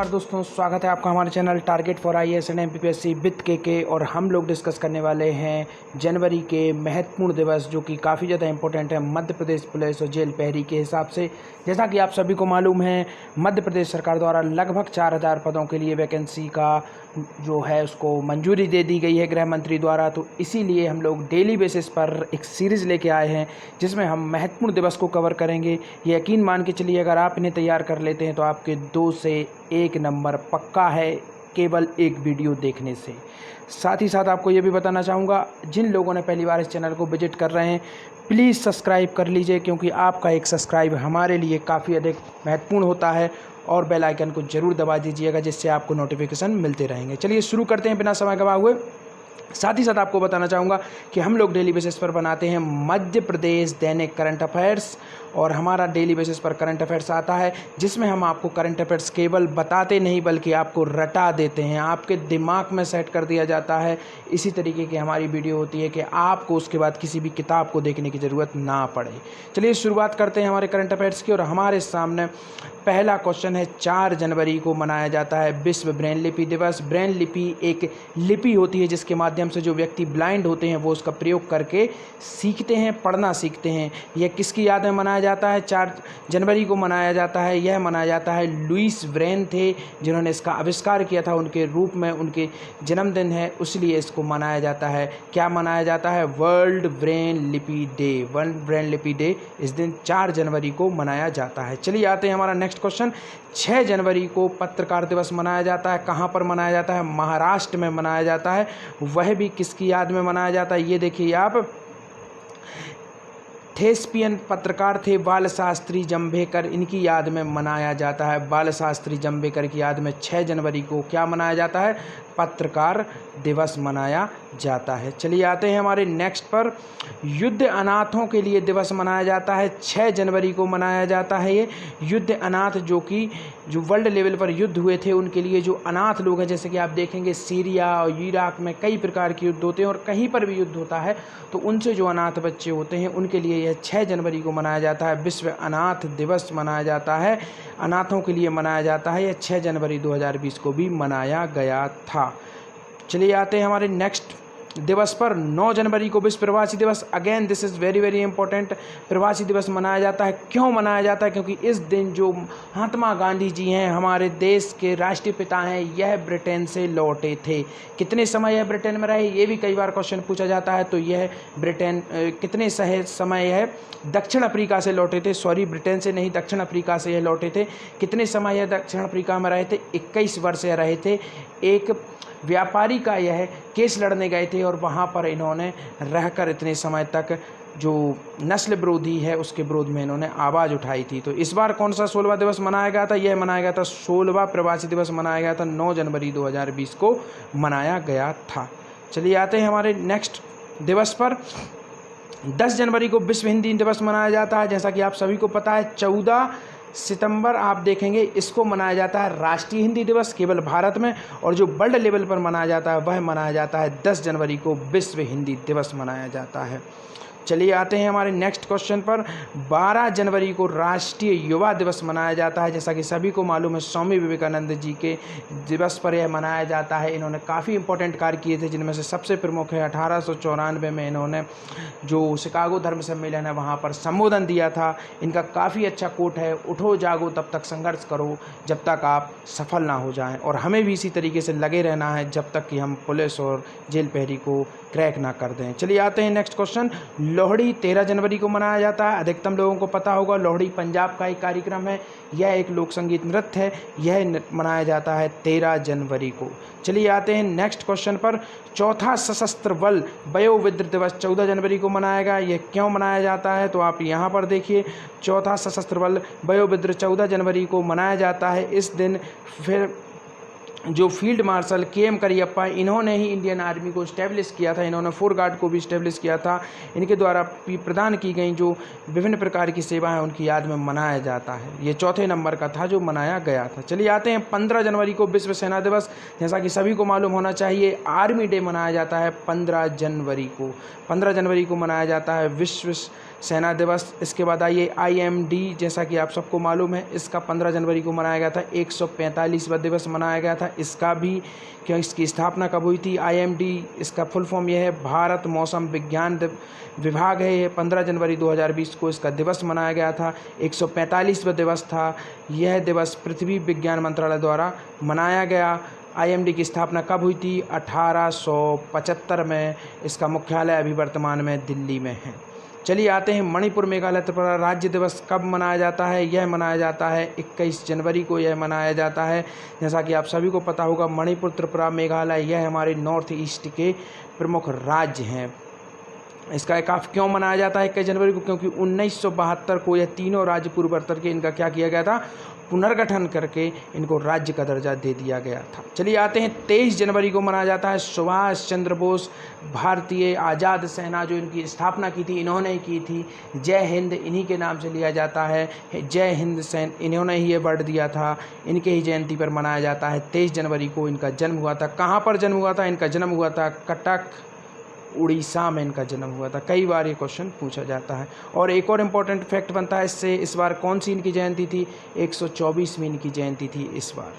नमस्कार दोस्तों, स्वागत है आपका हमारे channel target for IAS and MPPSC with के। और हम लोग डिस्कस करने वाले हैं जनवरी के महत्वपूर्ण दिवस जो कि काफ़ी ज़्यादा इंपॉर्टेंट है मध्य प्रदेश पुलिस और जेल प्रहरी के हिसाब से। जैसा कि आप सभी को मालूम है, मध्य प्रदेश सरकार द्वारा लगभग 4000 पदों के लिए वैकेंसी का जो है उसको मंजूरी दे दी गई है गृह मंत्री द्वारा। तो इसीलिए हम लोग डेली बेसिस पर एक सीरीज़ लेके आए हैं जिसमें हम महत्वपूर्ण दिवस को कवर करेंगे। ये यकीन मान के चलिए, अगर आप इन्हें तैयार कर लेते हैं तो आपके 2 से 1 नंबर पक्का है केवल एक वीडियो देखने से। साथ ही साथ आपको ये भी बताना चाहूँगा, जिन लोगों ने पहली बार इस चैनल को विजिट कर रहे हैं प्लीज़ सब्सक्राइब कर लीजिए, क्योंकि आपका एक सब्सक्राइब हमारे लिए काफ़ी अधिक महत्वपूर्ण होता है। और बेल आइकन को ज़रूर दबा दीजिएगा जिससे आपको नोटिफिकेशन मिलते रहेंगे। चलिए शुरू करते हैं बिना समय गंवाए हुए। साथ ही साथ आपको बताना चाहूँगा कि हम लोग डेली बेसिस पर बनाते हैं मध्य प्रदेश दैनिक करंट अफेयर्स, और हमारा डेली बेसिस पर करंट अफेयर्स आता है जिसमें हम आपको करंट अफेयर्स केवल बताते नहीं बल्कि आपको रटा देते हैं, आपके दिमाग में सेट कर दिया जाता है। इसी तरीके की हमारी वीडियो होती है कि आपको उसके बाद किसी भी किताब को देखने की ज़रूरत ना पड़े। चलिए शुरुआत करते हैं हमारे करंट अफेयर्स की। और हमारे सामने पहला क्वेश्चन है, 4 जनवरी को मनाया जाता है विश्व ब्रेन लिपि दिवस। ब्रेन लिपि एक लिपि होती है जिसके माध्यम से जो व्यक्ति ब्लाइंड होते हैं वो उसका प्रयोग करके सीखते हैं, पढ़ना सीखते हैं। यह किसकी याद में मनाया जाता है? 4 जनवरी को मनाया जाता है। यह मनाया जाता है लुईस ब्रेन थे जिन्होंने इसका आविष्कार किया था, उनके रूप में उनके जन्मदिन है, इसलिए इसको मनाया जाता है। क्या मनाया जाता है? वर्ल्ड ब्रेन लिपि डे। वर्ल्ड ब्रेन लिपि डे इस दिन 4 जनवरी को मनाया जाता है। चलिए आते हैं हमारा नेक्स्ट क्वेश्चन। 6 जनवरी को पत्रकार दिवस मनाया जाता है। कहाँ पर मनाया जाता है? महाराष्ट्र में मनाया जाता है। वह भी किसकी याद में मनाया जाता है? ये देखिए आप, थेस्पियन पत्रकार थे बाल शास्त्री जंभेकर, इनकी याद में मनाया जाता है। बाल शास्त्री जंभेकर की याद में 6 जनवरी को क्या मनाया जाता है? पत्रकार दिवस मनाया जाता है। चलिए आते हैं हमारे नेक्स्ट पर। युद्ध अनाथों के लिए दिवस मनाया जाता है। 6 जनवरी को मनाया जाता है। ये युद्ध अनाथ जो वर्ल्ड लेवल पर युद्ध हुए थे उनके लिए, जो अनाथ लोग हैं, जैसे कि आप देखेंगे सीरिया और इराक में कई प्रकार के युद्ध होते हैं और कहीं पर भी युद्ध होता है तो उनसे जो अनाथ बच्चे होते हैं उनके लिए यह 6 जनवरी को मनाया जाता है। विश्व अनाथ दिवस मनाया जाता है, अनाथों के लिए मनाया जाता है। यह 6 जनवरी 2020 को भी मनाया गया था। चलिए आते हैं हमारे नेक्स्ट दिवस पर। 9 जनवरी को विश्व प्रवासी दिवस। Again this is very very important. प्रवासी दिवस मनाया जाता है। क्यों मनाया जाता है? क्योंकि इस दिन जो महात्मा गांधी जी हैं, हमारे देश के राष्ट्रीय पिता हैं, यह ब्रिटेन से लौटे थे। कितने समय यह ब्रिटेन में रहे, ये भी कई बार क्वेश्चन पूछा जाता है। तो यह ब्रिटेन कितने समय यह दक्षिण अफ्रीका से लौटे थे। सॉरी, ब्रिटेन से नहीं, दक्षिण अफ्रीका से यह लौटे थे। कितने समय यह दक्षिण अफ्रीका में रहे थे? 21 वर्ष यह रहे थे। एक व्यापारी का यह केस लड़ने गए थे और वहाँ पर इन्होंने रहकर इतने समय तक जो नस्ल विरोधी है उसके विरोध में इन्होंने आवाज़ उठाई थी। तो इस बार कौन सा 16वां दिवस मनाया गया था? यह मनाया गया था 16वां प्रवासी दिवस मनाया गया था। 9 जनवरी 2020 को मनाया गया था। चलिए आते हैं हमारे नेक्स्ट दिवस पर। 10 जनवरी को विश्व हिंदी दिवस मनाया जाता है। जैसा कि आप सभी को पता है, 14 सितंबर आप देखेंगे इसको मनाया जाता है राष्ट्रीय हिंदी दिवस केवल भारत में, और जो वर्ल्ड लेवल पर मनाया जाता है वह मनाया जाता है 10 जनवरी को विश्व हिंदी दिवस मनाया जाता है। चलिए आते हैं हमारे नेक्स्ट क्वेश्चन पर। 12 जनवरी को राष्ट्रीय युवा दिवस मनाया जाता है। जैसा कि सभी को मालूम है, स्वामी विवेकानंद जी के दिवस पर यह मनाया जाता है। इन्होंने काफ़ी इंपॉर्टेंट कार्य किए थे जिनमें से सबसे प्रमुख है 1894 में इन्होंने जो शिकागो धर्म सम्मेलन है वहाँ पर संबोधन दिया था। इनका काफ़ी अच्छा कोट है, उठो जागो तब तक संघर्ष करो जब तक आप सफल ना हो जाएं। और हमें भी इसी तरीके से लगे रहना है जब तक कि हम पुलिस और जेल प्रहरी को क्रैक ना कर दें। चलिए आते हैं नेक्स्ट क्वेश्चन। लोहड़ी 13 जनवरी को मनाया जाता है। अधिकतम लोगों को पता होगा, लोहड़ी पंजाब का एक कार्यक्रम है। यह एक लोक संगीत नृत्य है। यह मनाया जाता है 13 जनवरी को। चलिए आते हैं नेक्स्ट क्वेश्चन पर। चौथा सशस्त्र बल वयोवृद्ध दिवस 14 जनवरी को मनाया गया। यह क्यों मनाया जाता है? तो आप यहाँ पर देखिए, चौथा सशस्त्र बल वयोवृद्ध 14 जनवरी को मनाया जाता है। इस दिन फिर जो फील्ड मार्शल के.एम. करियप्पा, इन्होंने ही इंडियन आर्मी को इस्टेब्लिश किया था। इन्होंने फोर गार्ड को भी इस्टेब्लिश किया था। इनके द्वारा प्रदान की गई जो विभिन्न प्रकार की सेवाएं उनकी याद में मनाया जाता है। ये चौथे नंबर का था जो मनाया गया था। चलिए आते हैं 15 जनवरी को विश्व सेना दिवस। जैसा कि सभी को मालूम होना चाहिए, आर्मी डे मनाया जाता है 15 जनवरी को। 15 जनवरी को मनाया जाता है विश्व सेना दिवस। इसके बाद आइए IMD, जैसा कि आप सबको मालूम है, इसका 15 जनवरी को मनाया गया था। 145वां दिवस मनाया गया था इसका भी। क्यों, इसकी स्थापना कब हुई थी? IMD, इसका फुल फॉर्म यह है भारत मौसम विज्ञान विभाग है। ये 15 जनवरी 2020 को इसका दिवस मनाया गया था। 145वां दिवस था। यह दिवस पृथ्वी विज्ञान मंत्रालय द्वारा मनाया गया। IMD की स्थापना कब हुई थी? 1875 में। इसका मुख्यालय अभी वर्तमान में दिल्ली में है। चलिए आते हैं मणिपुर मेघालय त्रिपुरा राज्य दिवस कब मनाया जाता है? यह मनाया जाता है 21 जनवरी को यह मनाया जाता है। जैसा कि आप सभी को पता होगा, मणिपुर त्रिपुरा मेघालय यह हमारे नॉर्थ ईस्ट के प्रमुख राज्य हैं। इसका एक क्यों मनाया जाता है 21 जनवरी को? क्योंकि 1972 को यह तीनों राज्य पूर्वोत्तर के इनका क्या किया गया था? पुनर्गठन करके इनको राज्य का दर्जा दे दिया गया था। चलिए आते हैं 23 जनवरी को मनाया जाता है सुभाष चंद्र बोस भारतीय आज़ाद सेना, जो इनकी स्थापना की थी इन्होंने ही की थी। जय हिंद इन्हीं के नाम से लिया जाता है। जय हिंद सैन इन्होंने ही ये वर्ड दिया था। इनके ही जयंती पर मनाया जाता है। 23 जनवरी को इनका जन्म हुआ था। कहाँ पर जन्म हुआ था? इनका जन्म हुआ था कटक, उड़ीसा में इनका जन्म हुआ था। कई बार ये क्वेश्चन पूछा जाता है। और एक और इम्पोर्टेंट फैक्ट बनता है इससे, इस बार कौन सी इनकी जयंती थी? 124वीं इनकी जयंती थी इस बार।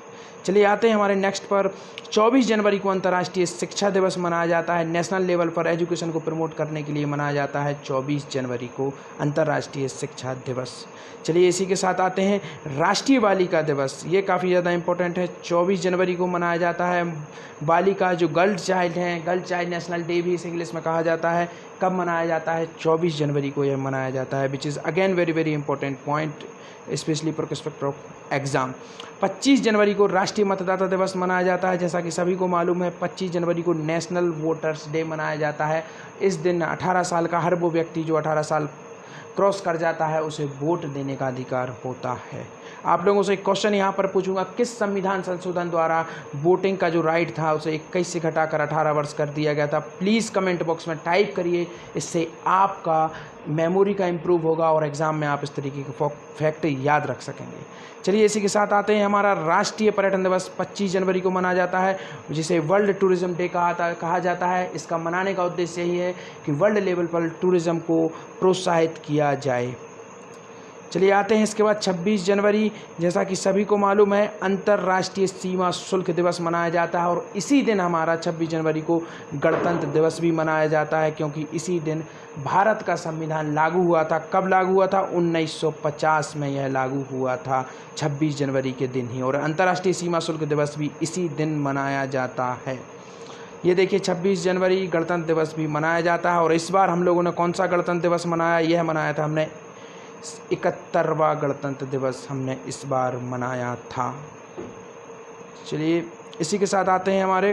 चलिए आते हैं हमारे नेक्स्ट पर। 24 जनवरी को अंतर्राष्ट्रीय शिक्षा दिवस मनाया जाता है। नेशनल लेवल पर एजुकेशन को प्रमोट करने के लिए मनाया जाता है 24 जनवरी को अंतर्राष्ट्रीय शिक्षा दिवस। चलिए इसी के साथ आते हैं राष्ट्रीय बालिका दिवस। ये काफ़ी ज़्यादा इंपॉर्टेंट है। 24 जनवरी को मनाया जाता है। बालिका जो गर्ल चाइल्ड हैं, गर्ल चाइल्ड नेशनल डे भी इसे इंग्लिश में कहा जाता है। कब मनाया जाता है? 24 जनवरी को यह मनाया जाता है, which is again very very important point specially for respect of exam. 25 जनवरी को राष्ट्रीय मतदाता दिवस मनाया जाता है। जैसा कि सभी को मालूम है, 25 जनवरी को नेशनल वोटर्स डे मनाया जाता है। इस दिन 18 साल का हर वो व्यक्ति जो 18 साल क्रॉस कर जाता है उसे वोट देने का अधिकार होता है। आप लोगों से एक क्वेश्चन यहाँ पर पूछूंगा, किस संविधान संशोधन द्वारा वोटिंग का जो राइट था उसे 21 से घटाकर 18 वर्ष कर दिया गया था? प्लीज़ कमेंट बॉक्स में टाइप करिए, इससे आपका मेमोरी का इम्प्रूव होगा और एग्ज़ाम में आप इस तरीके के फैक्ट याद रख सकेंगे। चलिए इसी के साथ आते हैं हमारा राष्ट्रीय पर्यटन दिवस 25 जनवरी को मनाया जाता है, जिसे वर्ल्ड टूरिज्म डे कहा जाता है। इसका मनाने का उद्देश्य यही है कि वर्ल्ड लेवल पर टूरिज्म को प्रोत्साहित किया जाए। चलिए आते हैं इसके बाद 26 जनवरी, जैसा कि सभी को मालूम है, अंतर्राष्ट्रीय सीमा शुल्क दिवस मनाया जाता है। और इसी दिन हमारा 26 जनवरी को गणतंत्र दिवस भी मनाया जाता है, क्योंकि इसी दिन भारत का संविधान लागू हुआ था। कब लागू हुआ था? 1950 में यह लागू हुआ था, 26 जनवरी के दिन ही। और अंतर्राष्ट्रीय सीमा शुल्क दिवस भी इसी दिन मनाया जाता है। ये देखिए 26 जनवरी गणतंत्र दिवस भी मनाया जाता है। और इस बार हम लोगों ने कौन सा गणतंत्र दिवस मनाया? यह मनाया था हमने 71वां गणतंत्र दिवस हमने इस बार मनाया था। चलिए इसी के साथ आते हैं हमारे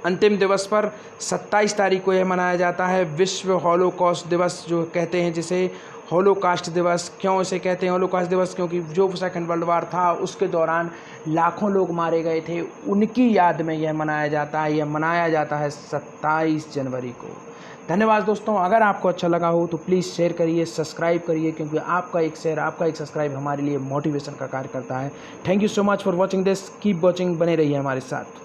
अंतिम दिवस पर। 27 तारीख को यह मनाया जाता है विश्व हॉलोकॉस्ट दिवस, जो कहते हैं जिसे हॉलोकास्ट दिवस। क्यों इसे कहते हैं हॉलोकास्ट दिवस? क्योंकि जो सेकंड वर्ल्ड वार था उसके दौरान लाखों लोग मारे गए थे, उनकी याद में यह मनाया जाता है। यह मनाया जाता है 27 जनवरी को। धन्यवाद दोस्तों। अगर आपको अच्छा लगा हो तो प्लीज़ शेयर करिए, सब्सक्राइब करिए, क्योंकि आपका एक शेयर, आपका एक सब्सक्राइब हमारे लिए मोटिवेशन का कार्य करता है। Thank you so much for watching this. Keep watching, बने रहिए हमारे साथ।